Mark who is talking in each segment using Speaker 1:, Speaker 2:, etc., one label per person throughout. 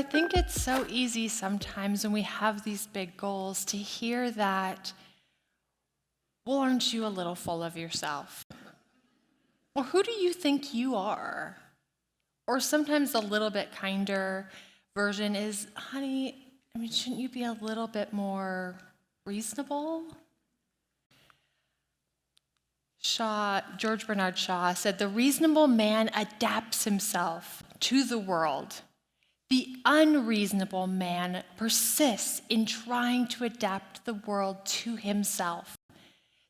Speaker 1: I think it's so easy sometimes when we have these big goals to hear that, well, aren't you a little full of yourself? Or who do you think you are? Or sometimes a little bit kinder version is, honey, shouldn't you be a little bit more reasonable? George Bernard Shaw said, the reasonable man adapts himself to the world. The unreasonable man persists in trying to adapt the world to himself.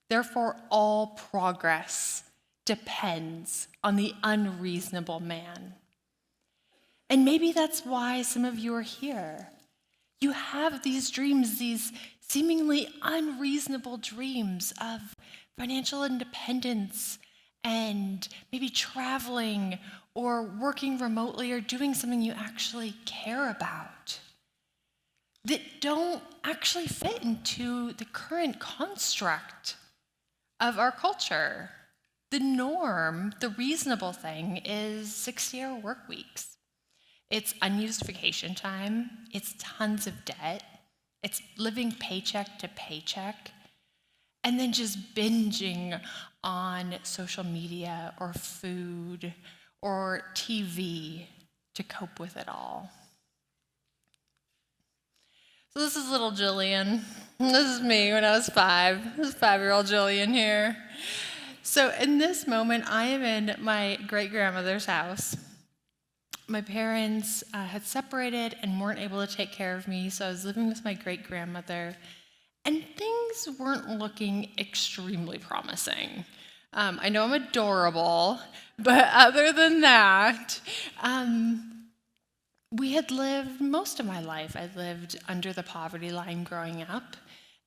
Speaker 1: Therefore, all progress depends on the unreasonable man. And maybe that's why some of you are here. You have these dreams, these seemingly unreasonable dreams of financial independence and maybe traveling or working remotely or doing something you actually care about that don't actually fit into the current construct of our culture. The norm, the reasonable thing, is 60-hour work weeks. It's unused vacation time. It's tons of debt. It's living paycheck to paycheck. And then just binging on social media or food or TV to cope with it all. So this is little Jillian. This is me when I was 5. This is 5-year-old Jillian here. So in this moment, I am in my great-grandmother's house. My parents had separated and weren't able to take care of me, so I was living with my great-grandmother, and things weren't looking extremely promising. I know I'm adorable, but other than that, we had lived most of my life. I lived under the poverty line growing up,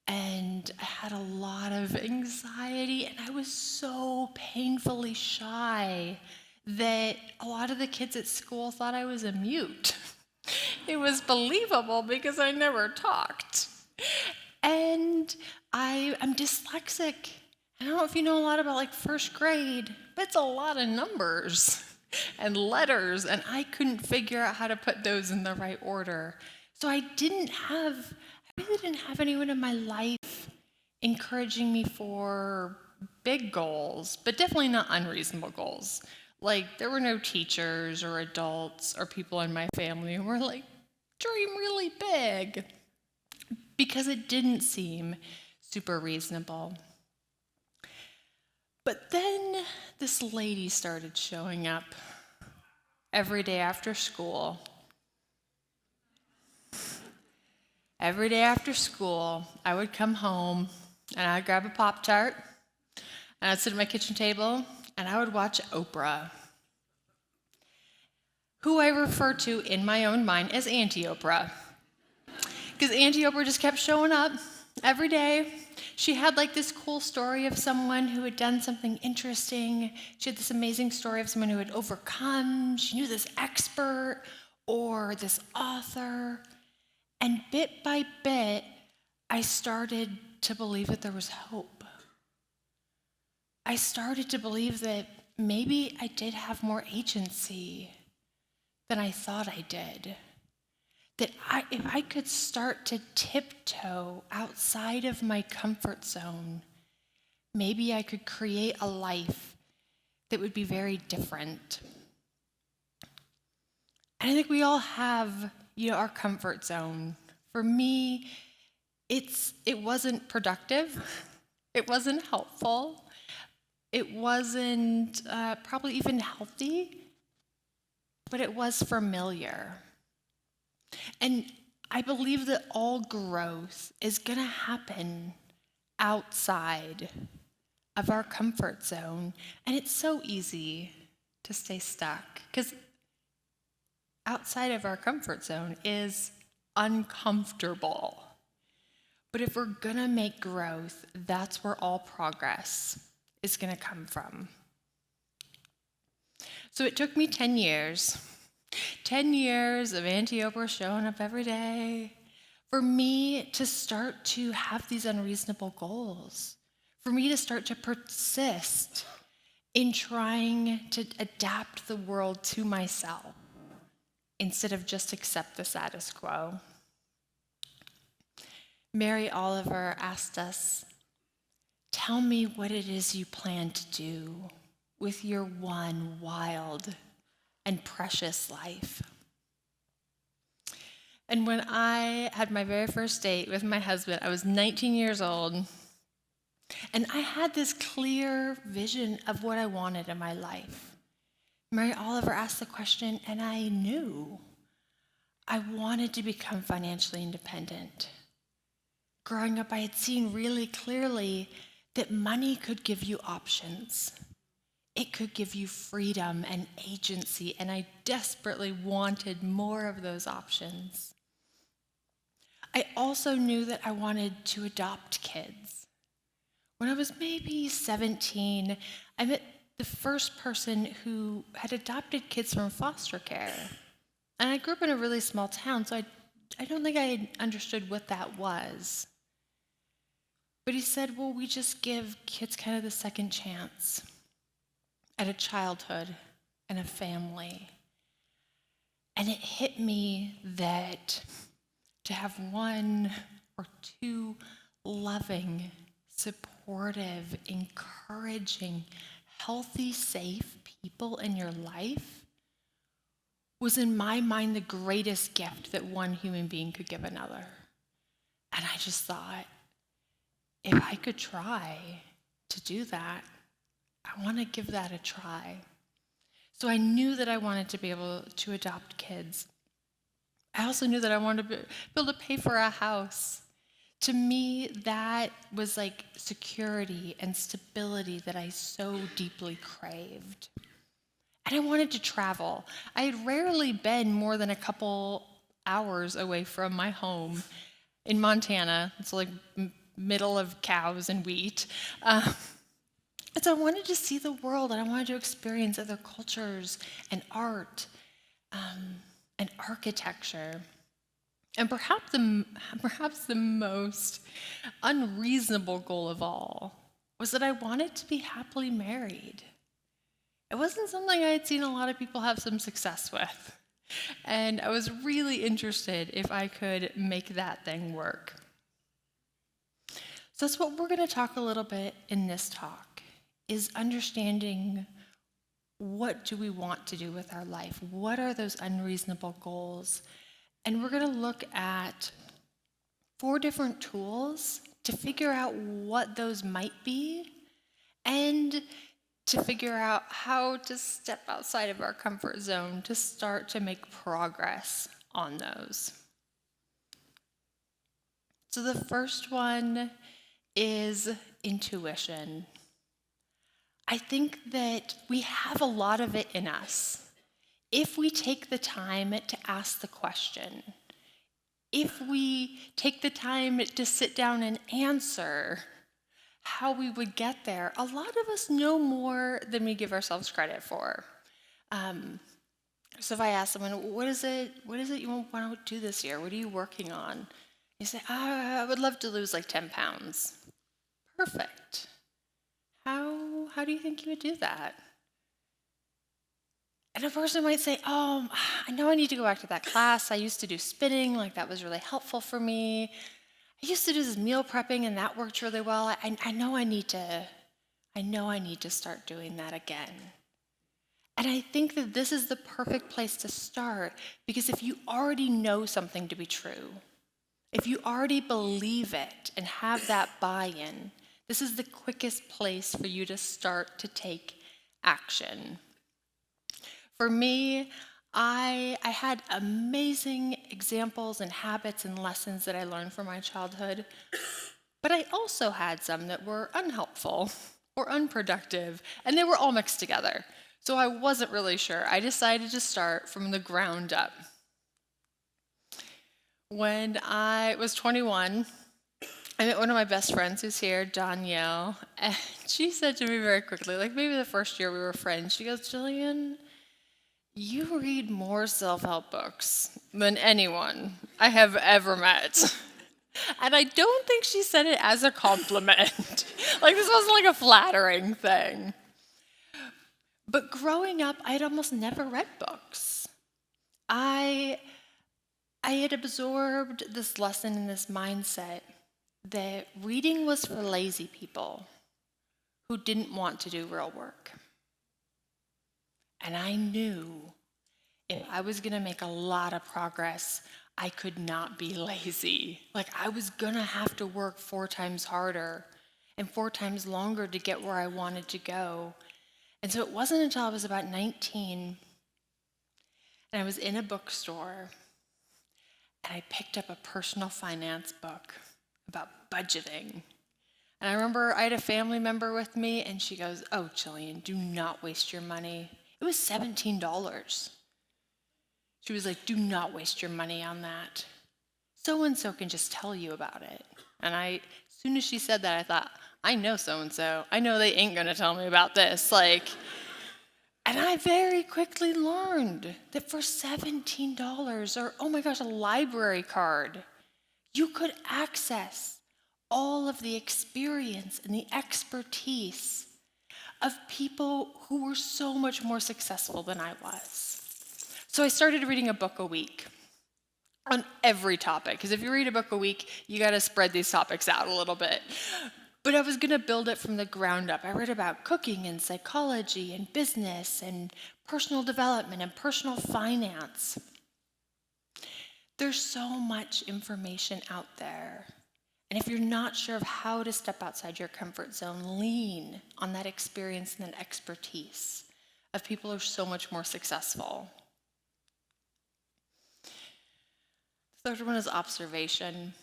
Speaker 1: and I had a lot of anxiety, and I was so painfully shy that a lot of the kids at school thought I was a mute. It was believable because I never talked. And I'm dyslexic. I don't know if you know a lot about first grade, but it's a lot of numbers and letters, and I couldn't figure out how to put those in the right order. So I really didn't have anyone in my life encouraging me for big goals, but definitely not unreasonable goals. There were no teachers or adults or people in my family who were dream really big, because it didn't seem super reasonable. But then this lady started showing up every day after school. Every day after school, I would come home and I'd grab a Pop-Tart and I'd sit at my kitchen table and I would watch Oprah, who I refer to in my own mind as Auntie Oprah. Because Auntie Oprah just kept showing up every day. She had this cool story of someone who had done something interesting. She had this amazing story of someone who had overcome. She knew this expert or this author. And bit by bit, I started to believe that there was hope. I started to believe that maybe I did have more agency than I thought I did. That if I could start to tiptoe outside of my comfort zone, maybe I could create a life that would be very different. And I think we all have, our comfort zone. For me, it wasn't productive. It wasn't helpful. It wasn't probably even healthy, but it was familiar. And I believe that all growth is going to happen outside of our comfort zone. And it's so easy to stay stuck because outside of our comfort zone is uncomfortable. But if we're going to make growth, that's where all progress is going to come from. So it took me 10 years. 10 years of Auntie Oprah showing up every day for me to start to have these unreasonable goals, for me to start to persist in trying to adapt the world to myself. instead of just accept the status quo. Mary Oliver asked us, tell me what it is you plan to do with your one wild and precious life. And when I had my very first date with my husband, I was 19 years old, and I had this clear vision of what I wanted in my life. Mary Oliver asked the question, and I knew I wanted to become financially independent. Growing up, I had seen really clearly that money could give you options. It could give you freedom and agency, and I desperately wanted more of those options. I also knew that I wanted to adopt kids. When I was maybe 17, I met the first person who had adopted kids from foster care. And I grew up in a really small town, so I don't think I had understood what that was. But he said, well, we just give kids kind of the second chance at a childhood and a family. And it hit me that to have one or two loving, supportive, encouraging, healthy, safe people in your life was in my mind the greatest gift that one human being could give another. And I just thought, if I could try to do that, I want to give that a try. So I knew that I wanted to be able to adopt kids. I also knew that I wanted to be able to pay for a house. To me, that was like security and stability that I so deeply craved. And I wanted to travel. I had rarely been more than a couple hours away from my home in Montana. It's like middle of cows and wheat. And so I wanted to see the world, and I wanted to experience other cultures and art and architecture. And perhaps the most unreasonable goal of all was that I wanted to be happily married. It wasn't something I had seen a lot of people have some success with. And I was really interested if I could make that thing work. So that's what we're going to talk a little bit in this talk, is understanding what do we want to do with our life? What are those unreasonable goals? And we're going to look at 4 different tools to figure out what those might be and to figure out how to step outside of our comfort zone to start to make progress on those. So the first one is intuition. I think that we have a lot of it in us. If we take the time to ask the question, if we take the time to sit down and answer how we would get there, a lot of us know more than we give ourselves credit for. So if I ask someone, what is it you want to do this year? What are you working on? You say, I would love to lose like 10 pounds. Perfect. How do you think you would do that? And a person might say, I know I need to go back to that class. I used to do spinning, like that was really helpful for me. I used to do this meal prepping and that worked really well. I know I need to start doing that again. And I think that this is the perfect place to start, because if you already know something to be true, if you already believe it and have that buy-in, this is the quickest place for you to start to take action. For me, I had amazing examples and habits and lessons that I learned from my childhood, but I also had some that were unhelpful or unproductive, and they were all mixed together. So I wasn't really sure. I decided to start from the ground up. When I was 21, I met one of my best friends who's here, Danielle, and she said to me very quickly, like maybe the first year we were friends, she goes, Jillian, you read more self-help books than anyone I have ever met. And I don't think she said it as a compliment. Like this wasn't like a flattering thing. But growing up, I'd almost never read books. I had absorbed this lesson and this mindset that reading was for lazy people who didn't want to do real work. And I knew if I was going to make a lot of progress, I could not be lazy. Like, I was going to have to work 4 times harder and 4 times longer to get where I wanted to go. And so it wasn't until I was about 19 and I was in a bookstore and I picked up a personal finance book about budgeting. And I remember I had a family member with me, and she goes, "Oh, Jillian, do not waste your money." It was $17. She was like, "Do not waste your money on that. So-and-so can just tell you about it." And as soon as she said that, I thought, I know so-and-so. I know they ain't going to tell me about this. And I very quickly learned that for $17, or, oh my gosh, a library card, you could access all of the experience and the expertise of people who were so much more successful than I was. So I started reading a book a week on every topic, because if you read a book a week, you got to spread these topics out a little bit. But I was going to build it from the ground up. I read about cooking and psychology and business and personal development and personal finance. There's so much information out there. And if you're not sure of how to step outside your comfort zone, lean on that experience and that expertise of people who are so much more successful. The third one is observation.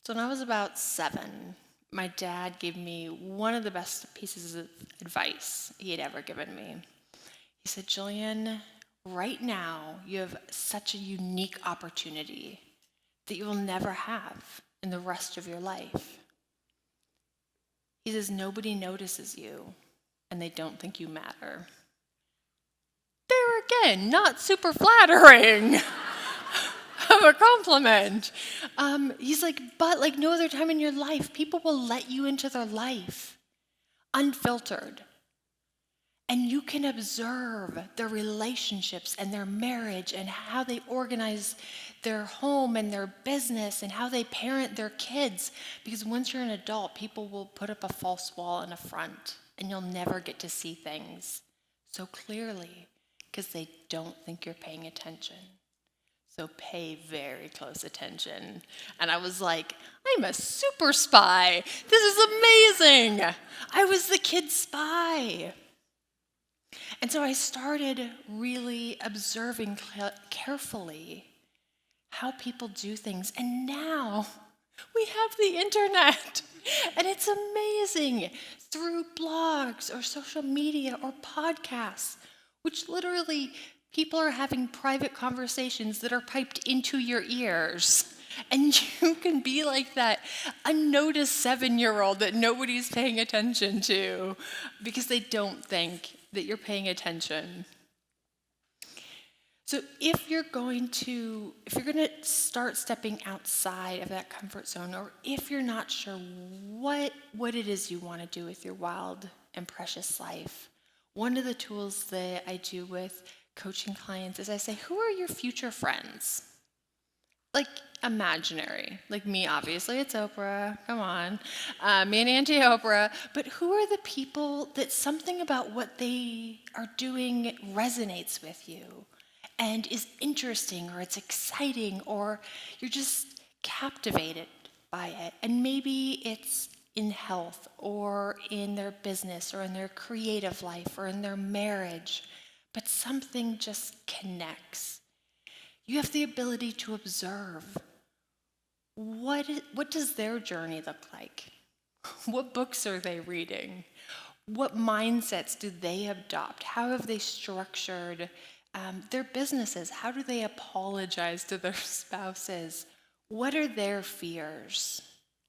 Speaker 1: So when I was about 7, my dad gave me one of the best pieces of advice he had ever given me. He said, "Jillian, right now you have such a unique opportunity that you will never have in the rest of your life." He says, "Nobody notices you and they don't think you matter." There again, not super flattering of a compliment. He's like, but like no other time in your life, people will let you into their life unfiltered. And you can observe their relationships and their marriage and how they organize their home and their business and how they parent their kids. Because once you're an adult, people will put up a false wall in a front and you'll never get to see things so clearly because they don't think you're paying attention. So pay very close attention. And I was like, I'm a super spy. This is amazing. I was the kid spy. And so I started really observing carefully how people do things. And now we have the internet. And it's amazing through blogs or social media or podcasts, which literally people are having private conversations that are piped into your ears. And you can be like that unnoticed 7-year-old that nobody's paying attention to because they don't think that you're paying attention. So if you're going to start stepping outside of that comfort zone, or if you're not sure what it is you want to do with your wild and precious life, one of the tools that I do with coaching clients is I say, who are your future friends? Like imaginary, like me, obviously, it's Oprah, come on, me and Auntie Oprah, but who are the people that something about what they are doing resonates with you and is interesting, or it's exciting, or you're just captivated by it, and maybe it's in health, or in their business, or in their creative life, or in their marriage, but something just connects. You have the ability to observe what does their journey look like? What books are they reading? What mindsets do they adopt? How have they structured their businesses? How do they apologize to their spouses? What are their fears?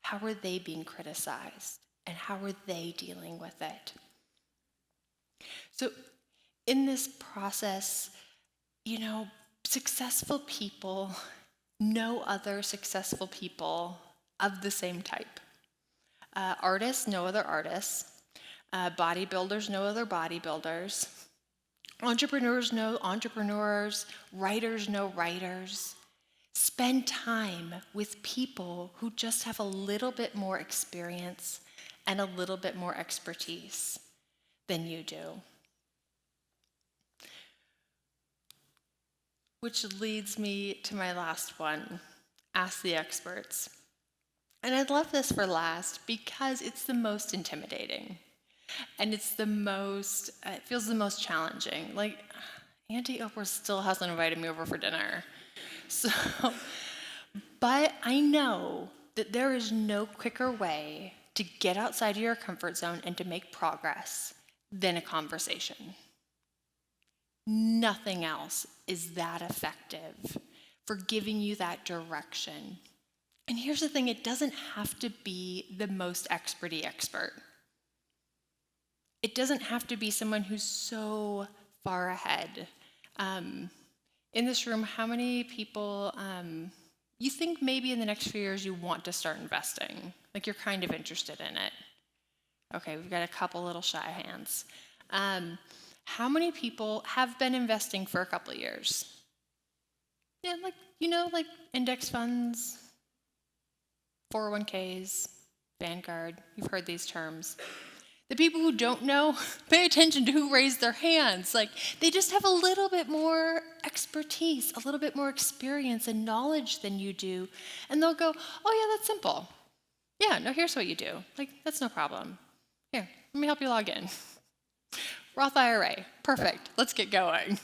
Speaker 1: How are they being criticized? And how are they dealing with it? So in this process, successful people know other successful people of the same type. Artists know other artists. Bodybuilders know other bodybuilders. Entrepreneurs know entrepreneurs, writers know writers. Spend time with people who just have a little bit more experience and a little bit more expertise than you do. Which leads me to my last one, ask the experts. And I'd love this for last because it's the most intimidating. And it's it feels the most challenging. Like, Auntie Oprah still hasn't invited me over for dinner. So, but I know that there is no quicker way to get outside of your comfort zone and to make progress than a conversation. Nothing else is that effective for giving you that direction. And here's the thing, it doesn't have to be the most experty expert. It doesn't have to be someone who's so far ahead. In this room, how many people you think maybe in the next few years you want to start investing? Like you're kind of interested in it. Okay, we've got a couple little shy hands. How many people have been investing for a couple of years? Yeah, like index funds, 401ks, Vanguard. You've heard these terms. The people who don't know, pay attention to who raised their hands. Like, they just have a little bit more expertise, a little bit more experience and knowledge than you do. And they'll go, oh yeah, that's simple. Yeah, no, here's what you do. Like, that's no problem. Here, let me help you log in. Roth IRA, perfect, let's get going.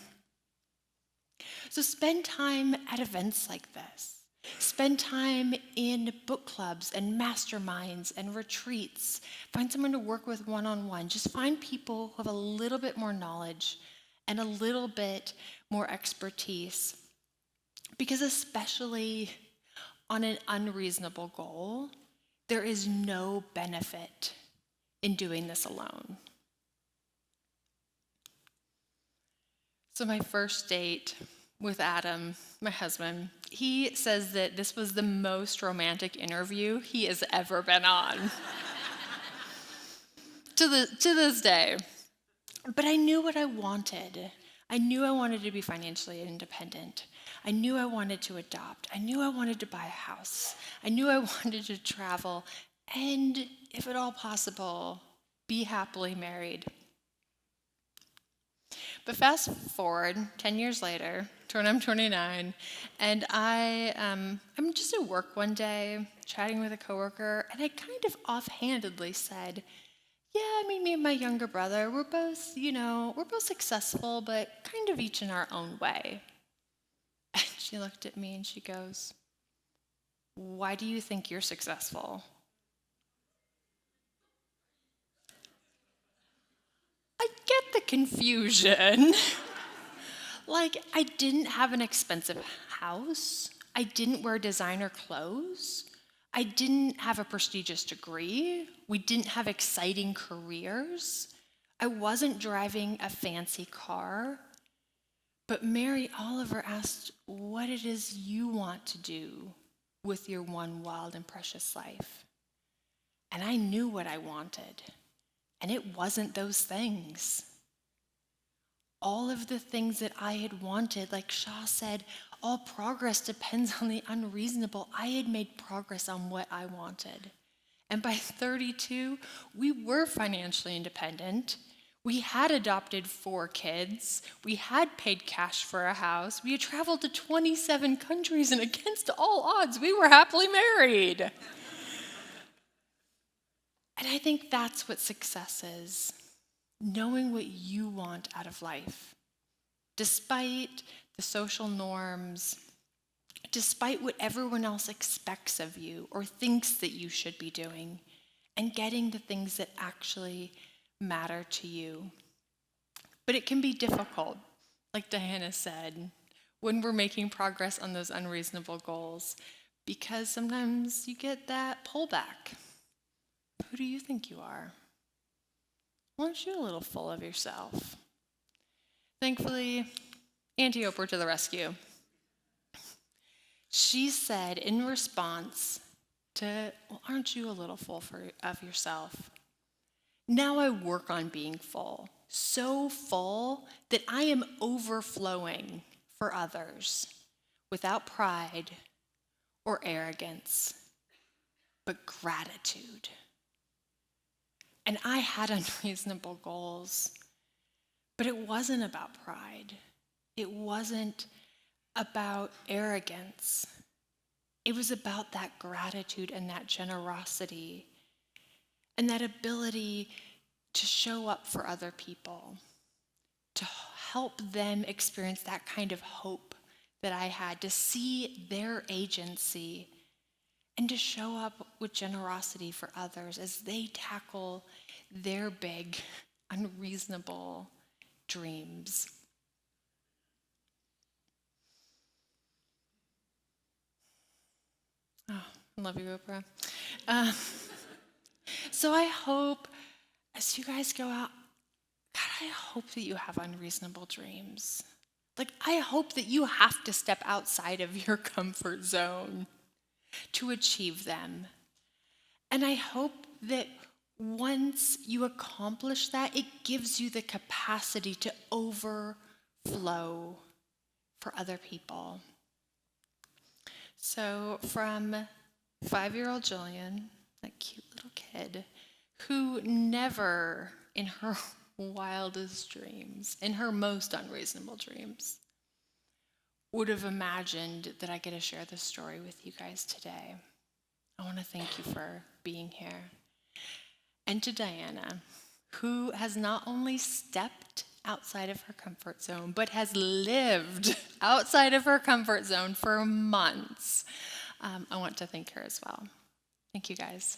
Speaker 1: So spend time at events like this. Spend time in book clubs and masterminds and retreats. Find someone to work with one-on-one. Just find people who have a little bit more knowledge and a little bit more expertise. Because especially on an unreasonable goal, there is no benefit in doing this alone. So my first date with Adam, my husband, he says that this was the most romantic interview he has ever been on. to this day. But I knew what I wanted. I knew I wanted to be financially independent. I knew I wanted to adopt. I knew I wanted to buy a house. I knew I wanted to travel. And if at all possible, be happily married. But fast forward 10 years later to when I'm 29, and I'm just at work one day, chatting with a coworker, and I kind of offhandedly said, yeah, I mean, me and my younger brother, we're both successful, but kind of each in our own way. And she looked at me and she goes, why do you think you're successful? I get the confusion. Like, I didn't have an expensive house. I didn't wear designer clothes. I didn't have a prestigious degree. We didn't have exciting careers. I wasn't driving a fancy car. But Mary Oliver asked what it is you want to do with your one wild and precious life. And I knew what I wanted. And it wasn't those things. All of the things that I had wanted, like Shaw said, all progress depends on the unreasonable. I had made progress on what I wanted. And by 32, we were financially independent. We had adopted 4 kids. We had paid cash for a house. We had traveled to 27 countries, and against all odds, we were happily married. And I think that's what success is, knowing what you want out of life, despite the social norms, despite what everyone else expects of you or thinks that you should be doing, and getting the things that actually matter to you. But it can be difficult, like Diana said, when we're making progress on those unreasonable goals, because sometimes you get that pullback. Who do you think you are? Aren't you a little full of yourself? Thankfully, Auntie Oprah to the rescue. She said in response to, well, aren't you a little full of yourself? Now I work on being full, so full that I am overflowing for others without pride or arrogance, but gratitude. And I had unreasonable goals, but it wasn't about pride. It wasn't about arrogance. It was about that gratitude and that generosity and that ability to show up for other people, to help them experience that kind of hope that I had, to see their agency and to show up with generosity for others as they tackle their big, unreasonable dreams. Oh, I love you, Oprah. So I hope, as you guys go out, God, I hope that you have unreasonable dreams. Like, I hope that you have to step outside of your comfort zone to achieve them. And I hope that once you accomplish that, it gives you the capacity to overflow for other people. So from 5-year-old Jillian, that cute little kid, who never in her wildest dreams, in her most unreasonable dreams, would have imagined that I get to share this story with you guys today. I want to thank you for being here. And to Diana, who has not only stepped outside of her comfort zone, but has lived outside of her comfort zone for months. I want to thank her as well. Thank you, guys.